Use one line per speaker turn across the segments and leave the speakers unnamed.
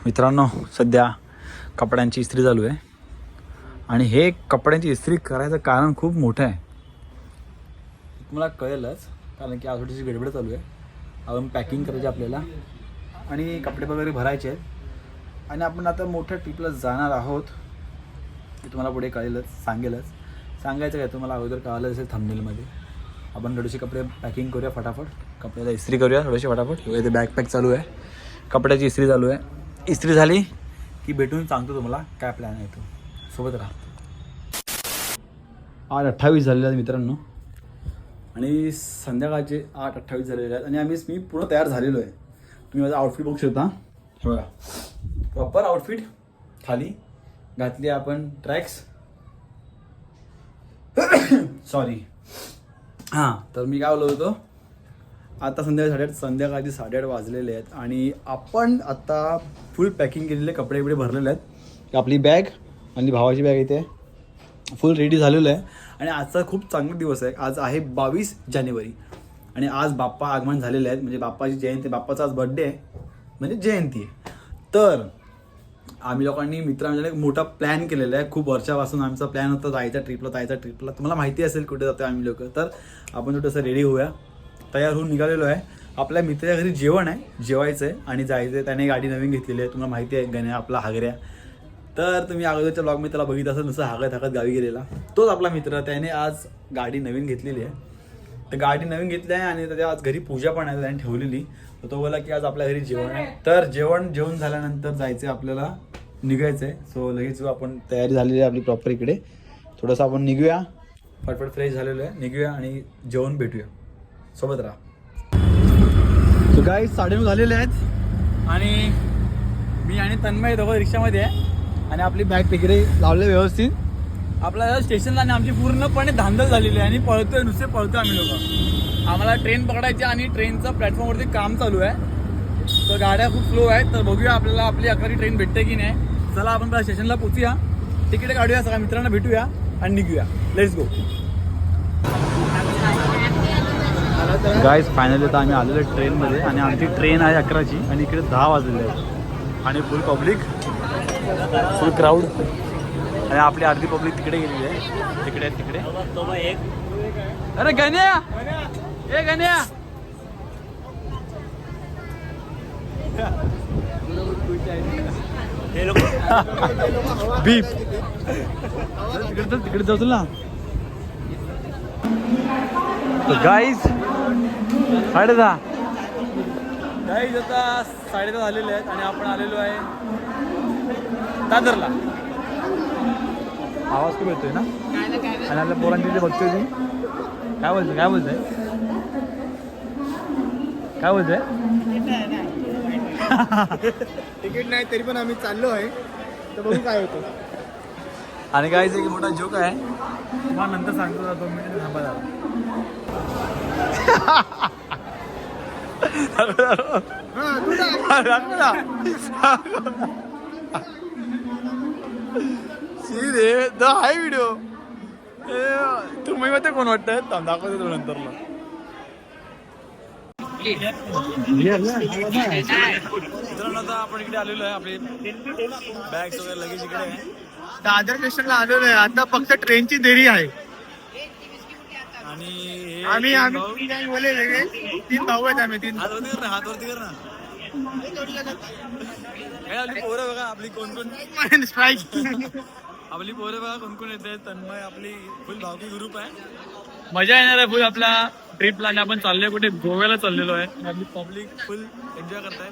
मित्रांनो, सध्या कपड्यांची इस्त्री चालू आहे आणि हे कपड्यांची इस्त्री करायचं कारण खूप मोठं आहे. तुम्हाला कळेलच, कारण की आज थोडीशी गडबड चालू आहे. आपण पॅकिंग करायची आपल्याला आणि कपडे वगैरे भरायचे आहेत आणि आपण आता मोठ्या ट्रिपला जाणार आहोत. ते तुम्हाला पुढे कळेलच, सांगायचं काय तुम्हाला अगोदर कळालं असेल थंबनेलमध्ये. आपण थोडेसे कपडे पॅकिंग करूया फटाफट, कपड्याला इस्त्री करूया थोडेसे फटाफट. इथे बॅकपॅक चालू आहे, कपड्याची इस्त्री चालू आहे. इस्त्री झाली की भेटून सांगतो तुम्हाला काय प्लॅन आहे तो. सोबत राहा. 8:28 झालेले आहेत मित्रांनो आणि संध्याकाळचे 8:28 झालेले आहेत आणि मी पूर्ण तयार झालेलो आहे. तुम्ही माझा आउटफिट बघू शकता. हे बघा, प्रॉपर आउटफिट. खाली घातली आपण ट्रॅक्स. सॉरी. हां, तर मी काय बोलत होतो, आता संध्याकाळचे 8:30 वाजलेले आहेत आणि आपण आता फुल पॅकिंग केलेले कपडे बिपडे भरलेले आहेत. आपली बॅग आणि भावाची बॅग इथे फुल रेडी झालेलं आहे. आणि आजचा खूप चांगला दिवस आहे. आज आहे 22 जानेवारी आणि आज बाप्पा आगमन झालेले आहेत. म्हणजे बाप्पाची जयंती, बाप्पाचा आज बड्डे आहे, म्हणजे जयंती आहे. तर आम्ही लोकांनी मित्रांमध्ये एक मोठा प्लॅन केलेला आहे. खूप वर्षापासून आमचा प्लॅन होता जायचा ट्रिपला. तुम्हाला माहिती असेल कुठे जातो आम्ही लोक. तर आपण थोडंसं रेडी होऊया, तयार होऊन निघालेलो आहे. आपल्या मित्राच्या घरी जेवण आहे, जेवायचं आहे आणि जायचं आहे. त्याने गाडी नवीन घेतलेली आहे, तुम्हाला माहिती आहे, गण्या आपला हागऱ्या. तर तुम्ही अगोदरच्या ब्लॉगमध्ये त्याला बघितलं असेल, नुसतं हागत गावी गेलेला. तोच आपला मित्र. त्याने आज गाडी नवीन घेतलेली आहे. तर गाडी नवीन घेतली आहे आणि त्याच्या आज घरी पूजा पण आहे, त्याने ठेवलेली. तर तो बोला की आज आपल्या घरी जेवण आहे. तर जेवण झाल्यानंतर जायचं आहे, आपल्याला निघायचं आहे. सो लगेच आपण तयारी झालेली आहे आपली प्रॉपर. इकडे थोडंसं आपण निघूया, फटफट फ्रेश झालेलं आहे, निघूया आणि जेवण भेटूया. सोबत राहा. सो गाईज 9:30 झालेले आहेत आणि मी आणि तन्मय दोघं रिक्षामध्ये आहे आणि आपली बॅग तिकडे लावले व्यवस्थित. आपल्या स्टेशनला आणि आमची पूर्णपणे धांदल झालेली आहे आणि नुसते पळतोय आम्ही लोक. आम्हाला ट्रेन पकडायची आणि ट्रेनचं प्लॅटफॉर्मवरती काम चालू आहे. तर गाड्या खूप स्लो आहेत. तर बघूया आपल्याला आपली अकरावी ट्रेन भेटते की नाही. चला आपण त्या स्टेशनला पोचूया, तिकीट काढूया, सगळ्या मित्रांना भेटूया आणि निघूया. Let's go. गाईज फायनली तर आम्ही आलेलो आहे ट्रेनमध्ये आणि आमची ट्रेन आहे 11ची आणि इकडे 10 वाजलेले आहेत आणि फुल पब्लिक, फुल क्राऊड आणि आपली अर्धी पब्लिक तिकडे गेलेली आहे. तिकडे अरे गण्या, ए गण्या, बीप तिकडे जाऊ तुला. गाईज 10:30 गाईज आता 10:30 झालेले आहेत आणि आपण आलेलो आहे दादरला. आवाज खूप येतोय ना आणि आपल्या पोरांची जे बघतोय ती काय बोलतोय
तिकीट नाही तरी पण आम्ही चाललो आहे, तर बघू काय होतं.
आणि गाईज एक मोठा जोक आहे, तुम्हाला नंतर सांगतो. 2 मिनिट थांबा जरा. हाय व्हिडिओ तुम्ही मध्ये कोण वाटतंय, दाखवतो तो नंतरला. मित्रांनो आता आपण इकडे आलेलो आहे, आपले बॅग्स वगैरे लगेच इकडे आहे.
दादर स्टेशनला आलेलो आहे. आता फक्त ट्रेनची देरी आहे
आणि
आम्ही नाही बोले वेगळे 3 भाऊ आहेत आम्ही. 3
हातवरती कर ना. आपली पोरं बघा, आपली कोण
स्ट्राईक.
आपली पोरं बघा कोण येते. तन्मय आपली फुल भावकी ग्रुप आहे.
मजा येणार आहे फुल आपला ट्रिपला आणि आपण चाललोय कुठे, गोव्याला चाललेलो आहे.
आपली पब्लिक फुल एन्जॉय करताय.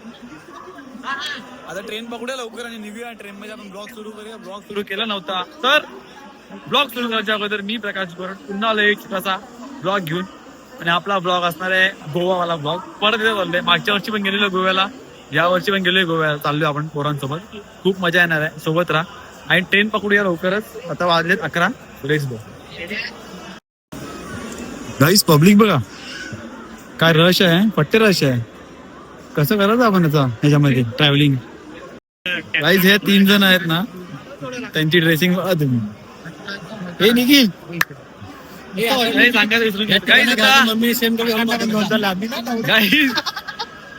आता ट्रेन पकडूया लवकर आणि निघूया. ट्रेन मध्ये आपण ब्लॉग सुरू करूया. ब्लॉग
सुरू केला नव्हता, तर ब्लॉग सुरू करायच्या अगोदर मी प्रकाश गोरड पुन्हा आलो एक छोटासा ब्लॉग घेऊन. आणि आपला ब्लॉग असणार आहे गोवावाला ब्लॉग. परत इथे चाललोय. मागच्या वर्षी पण गेलेलो गोव्याला, या वर्षी पण गेलोय गोव्याला. चाललोय आपण पोरांसोबत, खूप मजा येणार आहे. सोबत राहा आणि ट्रेन पकडूया लवकरच. आता वाजलेत 11. Let's go. गाईस पब्लिक बघा काय रश आहे, पट्टे रश आहे. कसं करायचं आपण ह्याच्यामध्ये ट्रॅव्हलिंग. गाईस हे 3 जण आहेत ना, त्यांची ड्रेसिंग बघा तुम्ही. हे निखिल सांगायचं विसरून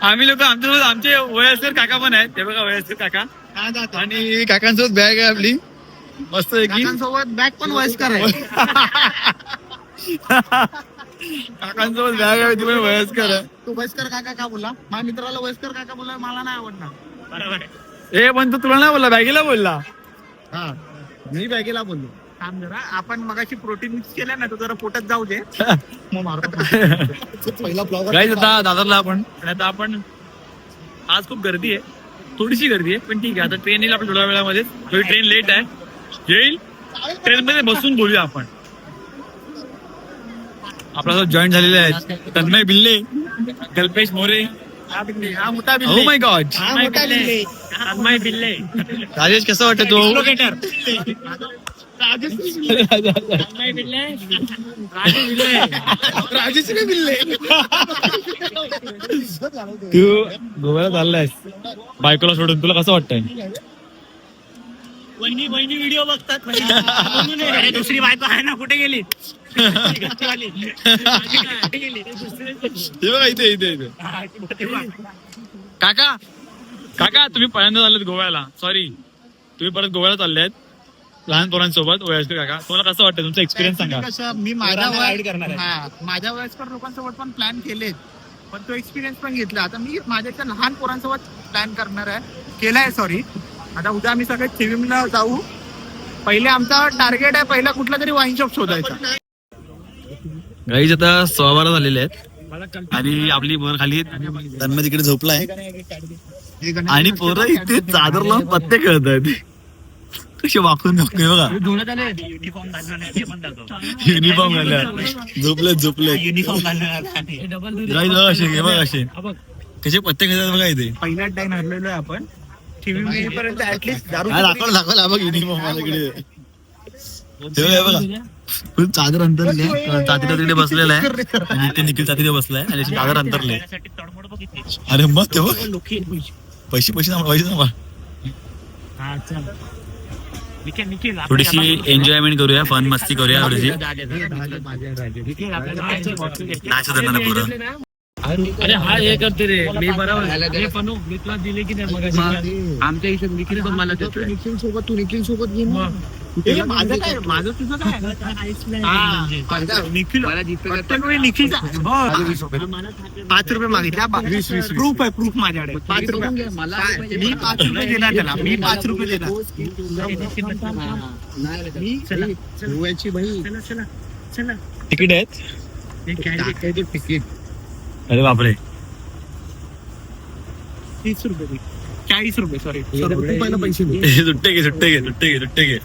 आम्ही लोक आमच्यासोबत आमचे वयस्कर काका पण आहेत, ते बघा वयस्कर काका. आणि काकांसोबत बॅग आहे आपली मस्त
सोबत बॅग पण वयस्कर आहे.
काकांसोबत बॅग आहे, तुम्ही वयस्कर आहे.
तू वयस्कर काका का बोला? माझ्या मित्राला वयस्कर काका बोला, मला नाही आवडणार.
हे पण तू तुला नाही बोलला, बॅगीला बोलला.
हा मी बॅगेला बोललो. थांब जरा, आपण मगाशी प्रोटीन मिक्स केलं ना, तो जरा पोटात जाऊ दे. मग मारतो. पहिला ब्लॉगर
गाईज आता दादरला आपण आणि आता आपण आज खूप गर्दी आहे, थोडीशी गर्दी आहे, पण ठीक आहे. आता ट्रेन येईल आपण थोड्या वेळामध्ये. ट्रेन लेट आहे, येईल ट्रेन मध्ये बसून बोलूया आपण. आपल्यासोबत जॉईन झालेले आहेत तन्मय बिल्ले, कल्पेश मोरे,
हा मोठा
ओ माय गॉड,
तन्मय बिल्ले.
राजेश कसं वाटतं तू?
तन्मय बिल्ले, राजेश बिल्ले.
तू गोव्याला चाललायस बायकोला सोडून, तुला कसं वाटतंय?
बहिणी व्हिडिओ बघतात. अरे दुसरी बायको आहे ना, कुठे गेली?
हे बघा इथे इथे इथे. काका काका तुम्ही पहिल्यांदा चाललेत गोव्याला, सॉरी तुम्ही परत गोव्याला चालले आहेत लहान पोरांसोबत, वयस्कर काका. तुम्हाला कसं वाटतं, तुमचा एक्सपिरियन्स सांगा.
कसं मी माझ्या वयस्कर लोकांसोबत पण प्लॅन केलेत, पण तो एक्सपिरियन्स पण घेतला. आता मी माझ्या लहान पोरांसोबत प्लॅन करणार आहे, केलाय सॉरी. आता उद्या आम्ही सगळे थिविमला जाऊ. पहिले आमचा टार्गेट आहे, पहिला कुठला तरी वाईन शॉप शोधायचा.
गाईज आता 12:15 झालेले आहेत आणि आपली पोरं खाली तन्मय तिकडे झोपलाय आणि पोरं इथे चादर लावून पत्ते खेळत आहेत. कसे वाकून झोपले बघा, युनिफॉर्म घालल्या, झोपले
युनिफॉर्म
असे बघा, असे कसे पत्ते खेळतात बघा इथे.
पहिला टाइम हरलेलो आहे आपण. थिविम पर्यंत ऍटलीस्ट
दाखवला बघ युनिफॉर्म माझ्याकडे. हे बघा फुल चादर अंतरली आहे, चादरीला तिकडे बसलेला आहे आणि ते निखिल चादरीला बसलाय आणि अशी चादर अंतरले. अरे मग ते बघ, पैसे थांबा. थोडीशी एन्जॉयमेंट करूया, फन मस्ती करूया थोडीशी. नाच देणार पुरं.
अरे हा हे करते रे, मी बरोबर पण मी तुला दिले की नाही मग आमच्या इथे निखिल पण मला देतोय. निखिल सोबत घे ना. माझं काय, माझं तुझं काय? निखिल निखिलचा 5 रुपये मागितले. 20 प्रूफ आहे, प्रूफ माझ्याकडे. 5 रुपये मी 5 रुपये देणार त्याला, मी 5 रुपये देणार.
तिकीट आहेत
तिकीट
अरे बापरे.
30 रुपये 40 रुपये सॉरी, पहिला पैसे
सुट्टे घे.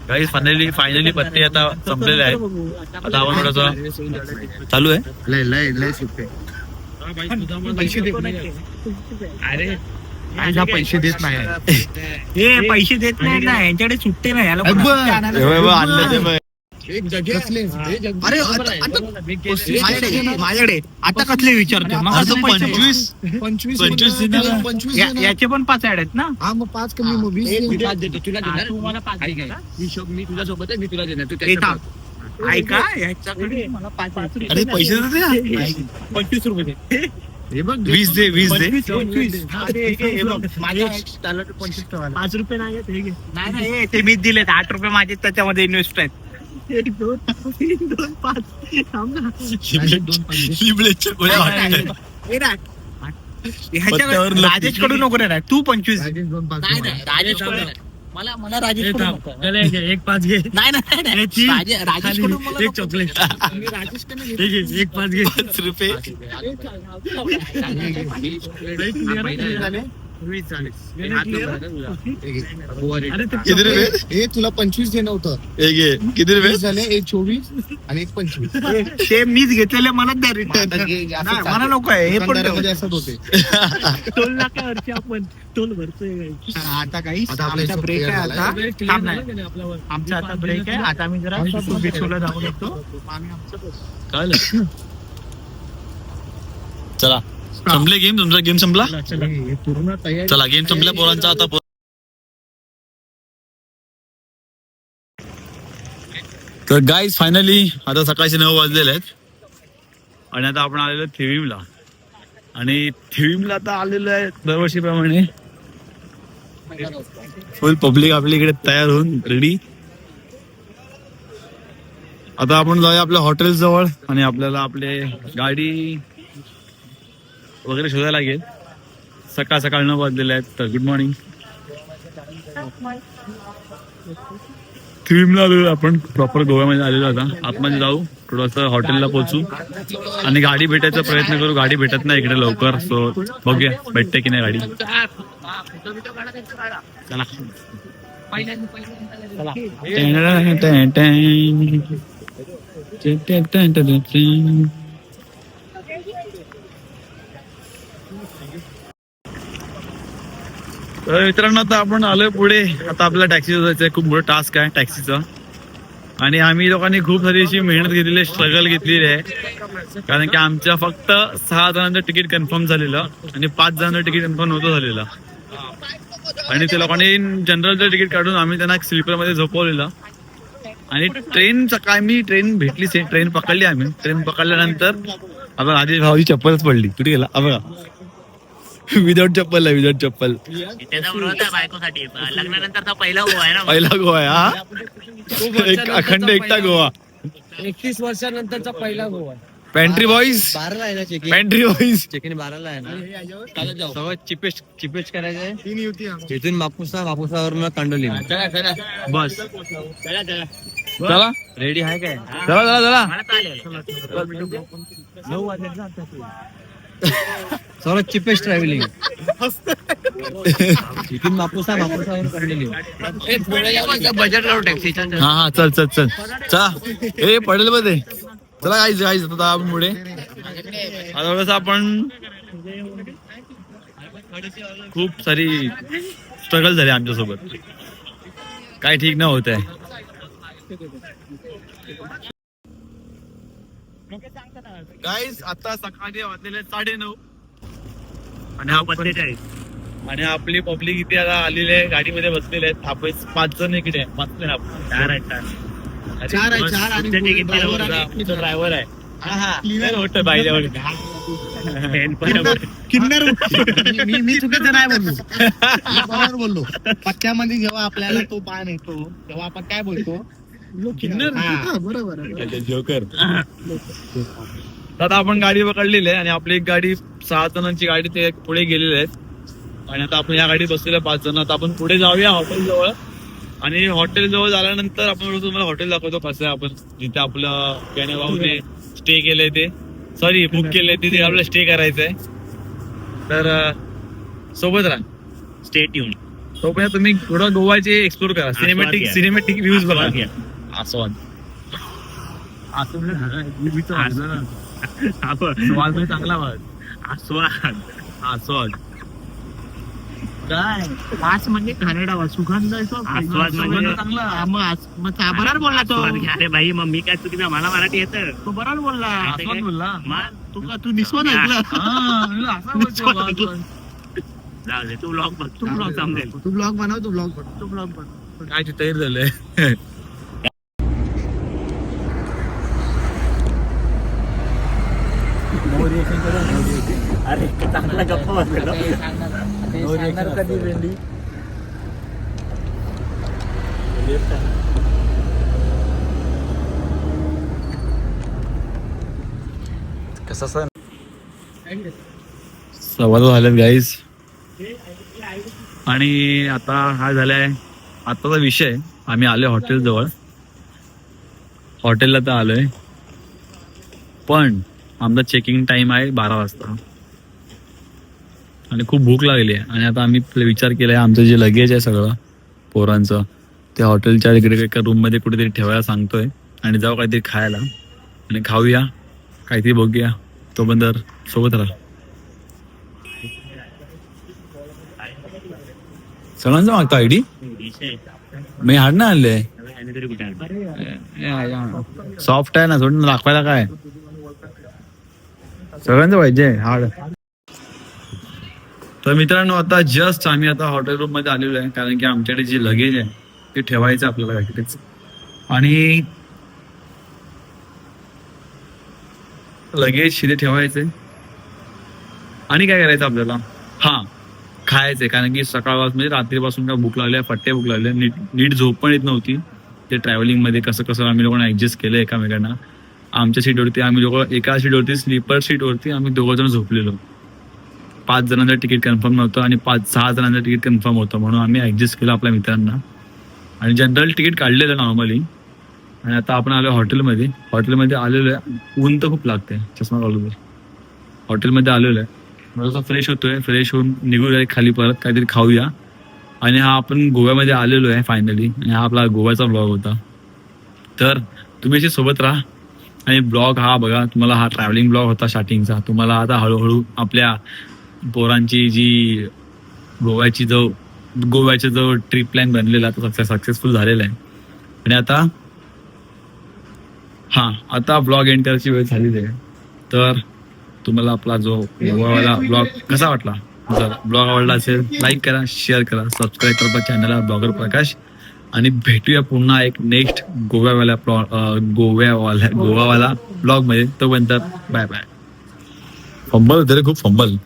गाईस फायनली पत्ते आता संपलेले आहेत. आता आपण थोडंसं चालू आहे.
लय सुट्टे. पैसे देत नाही. अरे पैसे देत नाही, हे पैसे देत नाही ना, यांच्याकडे सुट्टे नाही. याला माझ्याकडे आता कसले विचारतो? 25 याचे पण 5 ऍड आहेत ना. हा मग 5 कमी, मग 20 देतो तुला. मला 5 मी तुझ्या सोबत आहे, मी तुला देणार. तू ऐका, याच्याकडे मला 5
अरे पैसे देते
25 रुपये दे. हे बघ
20 दे 25
5 रुपये नाही, ते मीच दिलेत. 8 रुपये माझे त्याच्यामध्ये इन्व्हेस्ट आहेत. 1 2 3 2 5 राजेश कडून नको रे, तू 25. राजेश मला राजेश
एक 5 घे.
नाही राजेश
एक चॉकलेट. एक 5 घे. 5 रुपये.
तुला 25 देणं होतं.
किती रुपये
झाले? 1 24 आणि 1 25. ते मीच घेतलेले, मला द्या रिटर्न. मला नको आहे हे, पण असत होते. टोल नाक्यावरची आपण टोल भरतोय. आता काही आमचा ब्रेक आहे, आता आमचा आता ब्रेक आहे. आता आम्ही जरा बीचला जाऊ शकतो.
चला संपले गेम, तुमचा गेम संपला.
पूर्ण तयारी.
चला गेम संपला पोरांचा. आता तर गाईज फायनली आता सकाळचे 9 वाजलेले आहेत आणि आता आपण आलेलो थिविमला. आणि थिवीमला आता आलेलो आहे दरवर्षीप्रमाणे. फुल पब्लिक आपल्या इकडे तयार होऊन रेडी. आता आपण जाऊया आपल्या हॉटेल जवळ आणि आपल्याला आपले गाडी वगैरे शोधायला लागेल. सकाळ सकाळ 9 वाजलेले आहेत. तर गुड मॉर्निंग. थिवीमला आलेलो आपण, प्रॉपर गोव्यामध्ये आलेलो. आता आतमध्ये जाऊ, थोडंसं हॉटेलला पोहोचू आणि गाडी भेटायचा प्रयत्न करू. गाडी भेटत नाही इकडे लवकर, सो बघूया भेटते की नाही गाडी. तर मित्रांनो आता आपण आलोय पुढे. आता आपल्याला टॅक्सीचं जायचंय. खूप मोठं टास्क आहे टॅक्सीचं. आणि आम्ही लोकांनी खूप सारी अशी मेहनत घेतलेली, स्ट्रगल घेतलेली आहे. कारण की आमच्या फक्त 6 जणांचं तिकीट कन्फर्म झालेलं आणि 5 जणांचं तिकीट कन्फर्म नव्हतं झालेलं. आणि ते लोकांनी जनरलचं तिकीट काढून आम्ही त्यांना स्लीपर मध्ये झोपवलेलं. आणि ट्रेनचं काय, मी ट्रेन भेटलीच आहे, ट्रेन पकडली आम्ही. ट्रेन पकडल्यानंतर आपण आधी भाऊची चप्पलच पडली. कुठे गेला बघा, विदाउट चप्पल आहे, विदाउट चप्पल.
बायकोसाठी लग्नानंतरचा पहिला गोवा आहे ना.
पहिला गोवा आहे हा, एक अखंड एकटा गोवा.
31 वर्षानंतरचा पहिला गोवा.
पॅन्ट्री बॉईज,
12ला आहे ना चेकिंग.
पॅन्ट्री बॉईज
चेकिंग 12ला आहे ना. सगळं चिपेस्ट करायचंय. इथून बापूसावरून कंडोली बस.
चला
रेडी आहे काय?
चला चला चला.
9 वाजले. सगळं चिपेस्ट ट्रॅव्हलिंग. इथून बापूसावरून कंडोली. बजेट लावू टॅक्सी.
हा हा, चल चल चल चला. हे पडेल मध्ये. चला गाईज गाईज आता आपण पुढे. आता थोडंसं आपण खूप सारी स्ट्रगल झाली आमच्यासोबत, काय ठीक न होत आहे. गाईज आता सकाळी वाजलेले 9:30 आणि आपली पब्लिक इथे आता आलेली आहे, गाडीमध्ये बसलेले आहेत. आपण 5 जण इकडे बसले ना. 4 आहेत. ड्रायव्हर आहे होतं बायल्यावर.
मी चुकीचं नाही बोललो. बरोबर बोललो. पट्ट्यामध्ये जेव्हा आपल्याला तो पान येतो तेव्हा आपण काय बोलतो? बरोबर.
जोकर. आता आपण गाडी पकडलेली आहे आणि आपली एक गाडी 6 जणांची गाडी ते पुढे गेलेले आहेत. आणि आता आपण या गाडीत बसलेल्या 5 जण. आता आपण पुढे जाऊया हॉटेल जवळ. आणि हॉटेल जवळ झाल्यानंतर आपण तुम्हाला हॉटेल दाखवतो कसं आहे आपण जिथे आपलं गण्या भाऊने स्टे केलंय ते, सॉरी बुक केलंय तिथे आपल्याला स्टे करायचंय. तर सोबत राहा, स्टे ट्यून. तोपर्यंत तुम्ही थोडं गोवाचे एक्सप्लोर करा, सिनेमॅटिक व्ह्यूज बघा. आस्वाद चांगला आस्वाद आस्वाद.
काय वास म्हणजे कॅनडा सुगंध चांगला. मग बरोबर बोलला तो. अरे भाई मग मी काय चुकीचा, मला मराठी येतं. तो बरोबर बोलला. तू निस्वाद ऐकला. तू ब्लॉग बघ, तू ब्लॉग समजेल. तू ब्लॉग बनव, तू ब्लॉग बन.
काय तयार झालंय.
अरे चांगला गप्पा बसलेला. कधी भेंडी
कसा सण 9:15 झालेत गाईज. आणि आता हा झालाय आताचा विषय. आम्ही आलोय हॉटेल जवळ. हॉटेलला तर आलोय पण आमचा चेकिंग टाइम आहे 12 वाजता आणि खूप भूक लागली आहे. आणि आता आम्ही विचार केलाय आमचं जे लगेज आहे सगळं पोरांचं ते हॉटेलच्या इकडे एका रूम मध्ये कुठेतरी ठेवायला सांगतोय. आणि जाऊ काहीतरी खायला आणि खाऊया काहीतरी, बघूया. तो बंदर सोबत राहा. सगळ्यांचं मागतो आयडी. मी हार्ड नाही आणले, सॉफ्ट आहे ना, थोडं दाखवायला काय. सगळ्यांचं पाहिजे हार्ड. तर मित्रांनो आता जस्ट आम्ही आता हॉटेल रूम मध्ये आलेलो आहे कारण की आमच्याकडे जे लगेज आहे ते ठेवायचं आपल्याला काहीतरीच. आणि लगेज शिथे ठेवायचे आणि काय करायचं आपल्याला, हा खायचंय, कारण की सकाळपासून म्हणजे रात्रीपासून काय भूक लागल्या, फट्टे भूक लागल्या, नीट झोप पण येत नव्हती. ते ट्रॅव्हलिंग मध्ये कसं कसं आम्ही लोकांना ऍडजस्ट केलं एकामेकांना. आमच्या सीटवरती आम्ही लोक एका सीटवरती स्लीपर सीटवरती आम्ही 2 जण झोपलेलो. 5 जणांचं तिकीट कन्फर्म नव्हतं आणि 5-6 जणांचं तिकीट कन्फर्म होतं, म्हणून आम्ही ऍडजस्ट केलं आपल्या मित्रांना आणि जनरल तिकीट काढलेलं नॉर्मली. आणि आता आपण आलो हॉटेलमध्ये आलेलो आहे. ऊन तर खूप लागतंय, चष्मा घालू दे. हॉटेलमध्ये आलेलो आहे, थोडंसं फ्रेश होतोय, फ्रेश होऊन निघूया खाली, परत काहीतरी खाऊया. आणि हा आपण गोव्यामध्ये आलेलो आहे फायनली, आणि हा आपला गोव्याचा ब्लॉग होता. तर तुम्ही असे सोबत राहा आणि ब्लॉग हा बघा. तुम्हाला हा ट्रॅव्हलिंग ब्लॉग होता स्टार्टिंगचा. तुम्हाला आता हळूहळू आपल्या पोरांची जी गोव्याचा जो ट्रिप प्लॅन बनलेला तो सक्सेसफुल झालेला आहे. आणि आता ब्लॉग एंड करायची वेळ झालेली आहे. तर तुम्हाला आपला जो गोवावाला ब्लॉग कसा वाटला, जर ब्लॉग आवडला असेल लाईक करा, शेअर करा, सबस्क्राईब करा चॅनलला ब्लॉगर प्रकाश. आणि भेटूया पुन्हा एक नेक्स्ट गोव्यावाला ब्लॉग मध्ये. तोपर्यंत बाय बाय. फंबल होते रे, खूप फंबल.